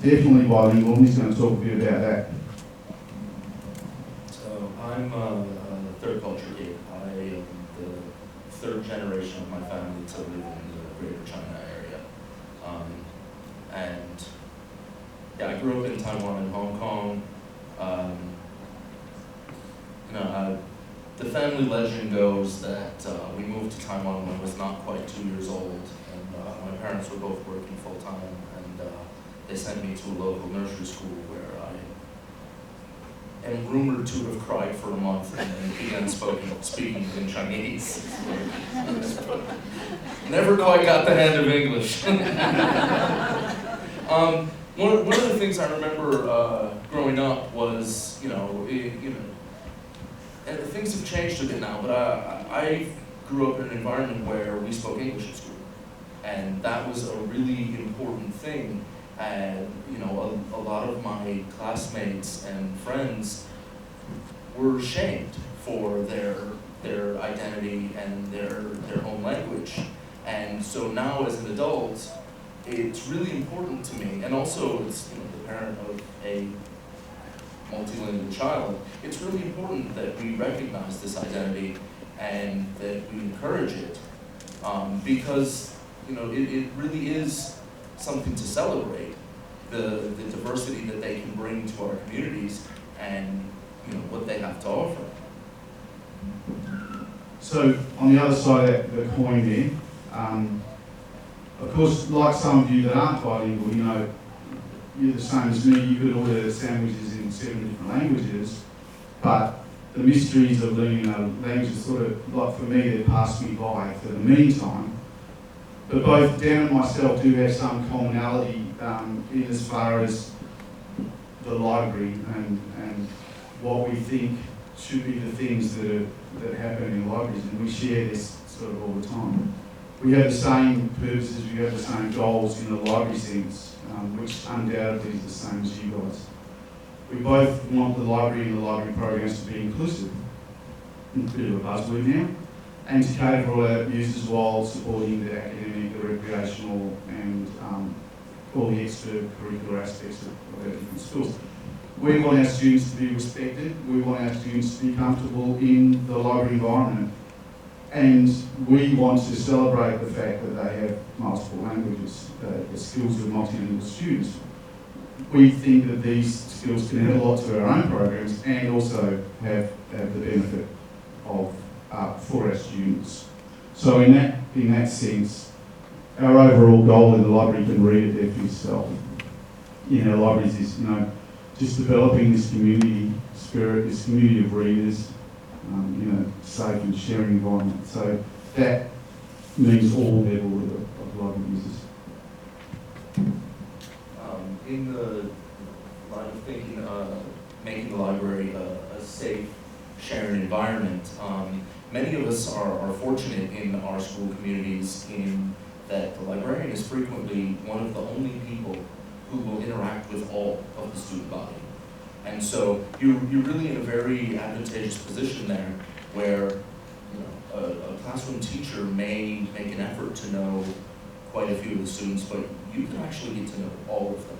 Definitely bilingual, and he's going to talk a bit about that. So I'm a third culture kid. I am the third generation of my family to live in the Greater China area. And yeah, I grew up in Taiwan and Hong Kong. The family legend goes that we moved to Taiwan when I was not quite 2 years old, and my parents were both working full time, and they sent me to a local nursery school where I am rumored to have cried for a month and then began speaking in Chinese. Never quite got the hang of English. One of the things I remember growing up was, and things have changed a bit now, but I grew up in an environment where we spoke English at school, and that was a really important thing. And a lot of my classmates and friends were shamed for their identity and their home language. And so now as an adult, it's really important to me, and also as the parent of a multilingual child, it's really important that we recognize this identity and that we encourage it, because it really is something to celebrate, the diversity that they can bring to our communities and what they have to offer. So on the other side of the coin there, of course, like some of you that aren't bilingual, you're the same as me, you could order sandwiches in 7 different languages, but the mysteries of learning a language is sort of, like for me, they pass me by for the meantime. But both Dan and myself do have some commonality in as far as the library and what we think should be the things that happen in libraries, and we share this sort of all the time. We have the same purposes, we have the same goals in the library sense, which undoubtedly is the same as you guys. We both want the library and the library programs to be inclusive, a bit of a buzzword now, and to cater for all our users while supporting the academic, the recreational, and all the extracurricular aspects of our different schools. We want our students to be respected, we want our students to be comfortable in the library environment, and we want to celebrate the fact that they have multiple languages, the skills of multilingual students. We think that these skills can add a lot to our own programs and also have the benefit of for our students. So in that sense, our overall goal in the library, you can read it there for yourself, in our libraries is just developing this community spirit, this community of readers, safe and sharing environment. So that means all level of library users. In the line of thinking, making the library a safe, sharing environment, many of us are fortunate in our school communities in that the librarian is frequently one of the only people who will interact with all of the student body. And so you're really in a very advantageous position there where a classroom teacher may make an effort to know quite a few of the students, but you can actually get to know all of them.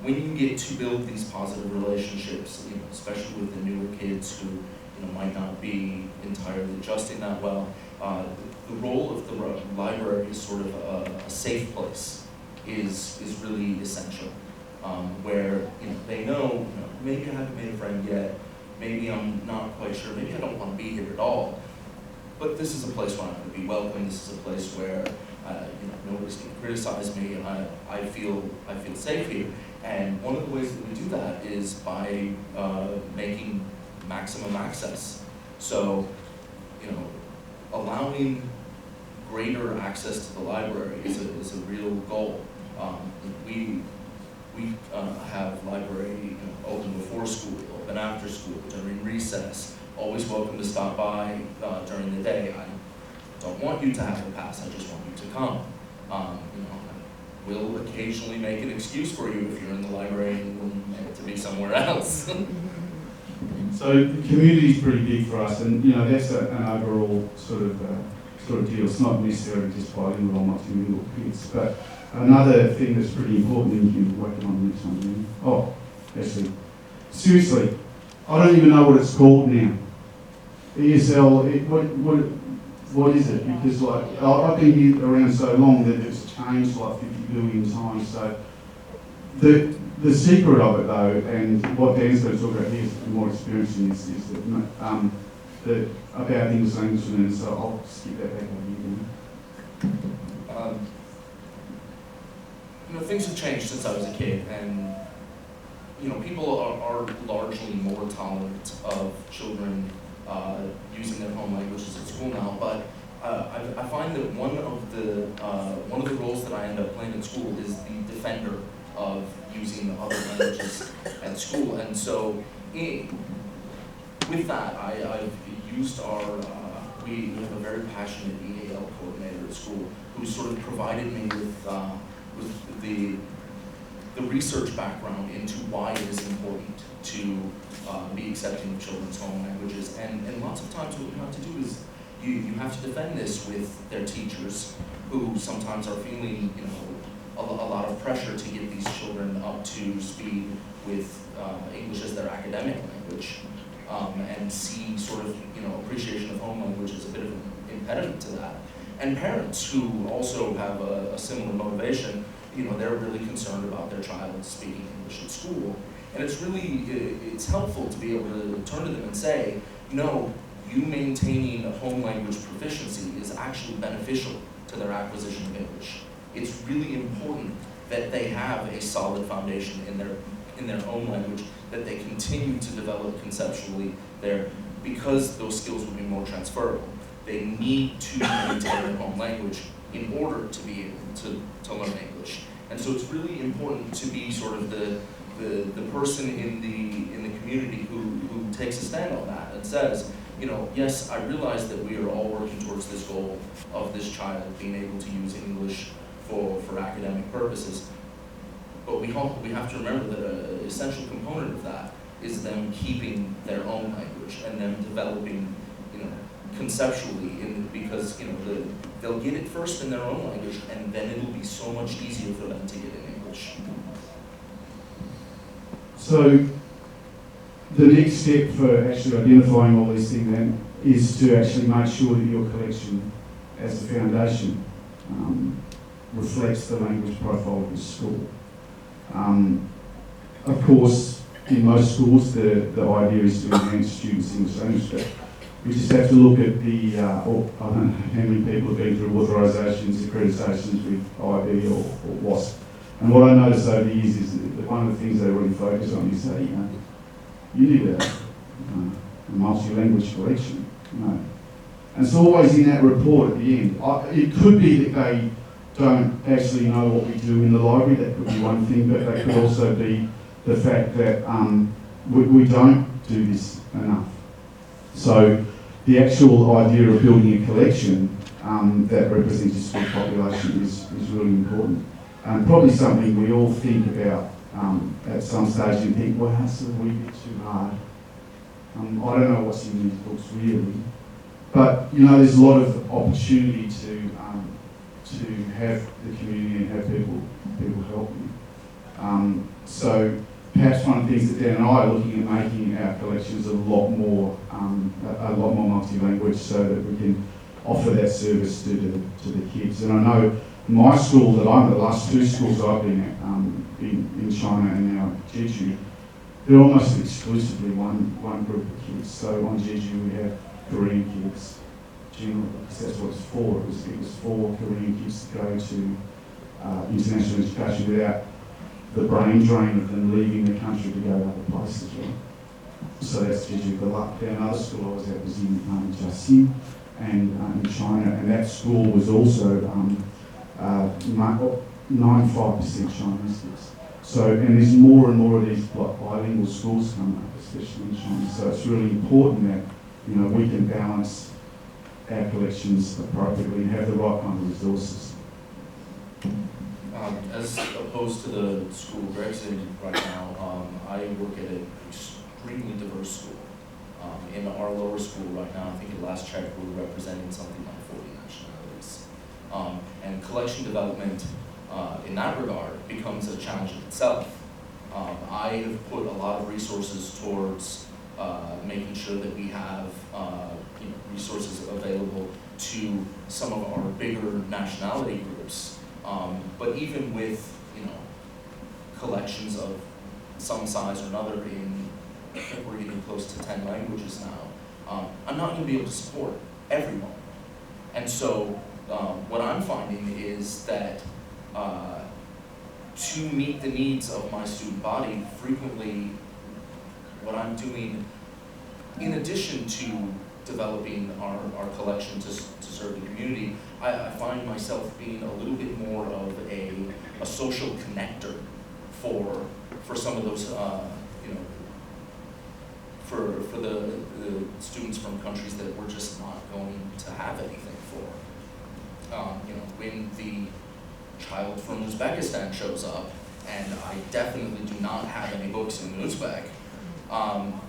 When you get to build these positive relationships, especially with the newer kids who might not be entirely adjusting that well, the role of the library is sort of a safe place is really essential, where they know, maybe I haven't made a friend yet, maybe I'm not quite sure, maybe I don't want to be here at all, but this is a place where I'm going to be welcome. This is a place where nobody's going to criticize me, and I feel safe here. And one of the ways that we do that is by making maximum access. So, allowing greater access to the library is a real goal. We have library open before school, open after school, during recess. Always welcome to stop by during the day. I don't want you to have a pass, I just want you to come. We'll occasionally make an excuse for you if you're in the library and meant to be somewhere else. So the community is pretty big for us, and that's an overall sort of sort of deal. It's not necessarily just bilingual or multilingual kids. But another thing that's pretty important, and you can work on the next one. Oh, actually, seriously, I don't even know what it's called now. ESL, what is it? Because like I've been here around so long that it's changed like 50 billion times. So the secret of it though, and what Dan's going to talk about here is more experience in this, is that about English language learners. So I'll skip that back over here. Things have changed since I was a kid, and people are largely more tolerant of children using their home languages at school now. But I find that one of the roles that I end up playing at school is the defender of using other languages at school. And so with that, I've used we have a very passionate EAL coordinator at school who sort of provided me with the research background into why it is important to be accepting of children's home languages. And lots of times what you have to do is you have to defend this with their teachers, who sometimes are feeling a lot of pressure to get these children up to speed with English as their academic language, and see sort of appreciation of home language as a bit of an impediment to that. And parents who also have a similar motivation, they're really concerned about their child speaking English at school. And it's helpful to be able to turn to them and say, you maintaining a home language proficiency is actually beneficial to their acquisition of English. It's really important that they have a solid foundation in their own language, that they continue to develop conceptually there, because those skills will be more transferable. They need to maintain their home language in order to be able to learn English. And so it's really important to be sort of the person in the community who takes a stand on that and says, yes, I realize that we are all working towards this goal of this child being able to use English for academic purposes, but we have to remember that an essential component of that is them keeping their own language and them developing, conceptually, because they'll get it first in their own language, and then it'll be so much easier for them to get in English. So the next step for actually identifying all these things then is to actually make sure that your collection as a foundation reflects the language profile of the school. Of course, in most schools, the idea is to enhance students' English language, but we just have to look at I don't know how many people have been through authorisations, accreditations with IB or WASP. And what I noticed over the years is that one of the things they really focus on is that, you need a multi-language collection, And it's always in that report at the end. It could be that they don't actually know what we do in the library. That could be one thing, but that could also be the fact that we don't do this enough. So the actual idea of building a collection that represents the school population is really important. And probably something we all think about at some stage and think, well, that's a wee bit too hard. I don't know what's in these books really. But, there's a lot of opportunity to have the community and have people help you. So perhaps one of the things that Dan and I are looking at making our collections a lot more multi-language, so that we can offer that service to the kids. And I know my school that I'm at, the last two schools I've been at, in China and now Jeju, they're almost exclusively one group of kids. So on Jeju we have Korean kids, generally, because that's what it's for. It was for Korean kids to go to international education without the brain drain of them leaving the country to go to other places, right? So that's Jeju. The another school I was at was in Jiaxing and in China, and that school was also 95% Chinese kids. So, and there's more and more of these bilingual schools coming up, especially in China. So it's really important that we can balance our collections appropriately and have the right kind of resources. As opposed to the school Greg's in right now, I work at an extremely diverse school. In our lower school right now, I think at last check we're representing something like 40 nationalities. And collection development in that regard becomes a challenge in itself. I have put a lot of resources towards making sure that we have resources available to some of our bigger nationality groups. But even with collections of some size or another in, I think we're getting close to 10 languages now, I'm not going to be able to support everyone. And so what I'm finding is that to meet the needs of my student body, frequently what I'm doing, in addition to developing our collection to serve the community, I find myself being a little bit more of a social connector for some of those, for the students from countries that we're just not going to have anything for. When the child from Uzbekistan shows up, and I definitely do not have any books in Uzbek, I'm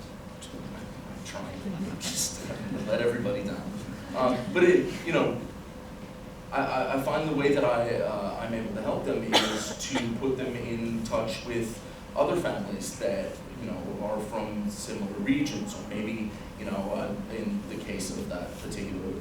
trying to just let everybody down. But I find the way that I'm able to help them is to put them in touch with other families that are from similar regions, or maybe in the case of that particular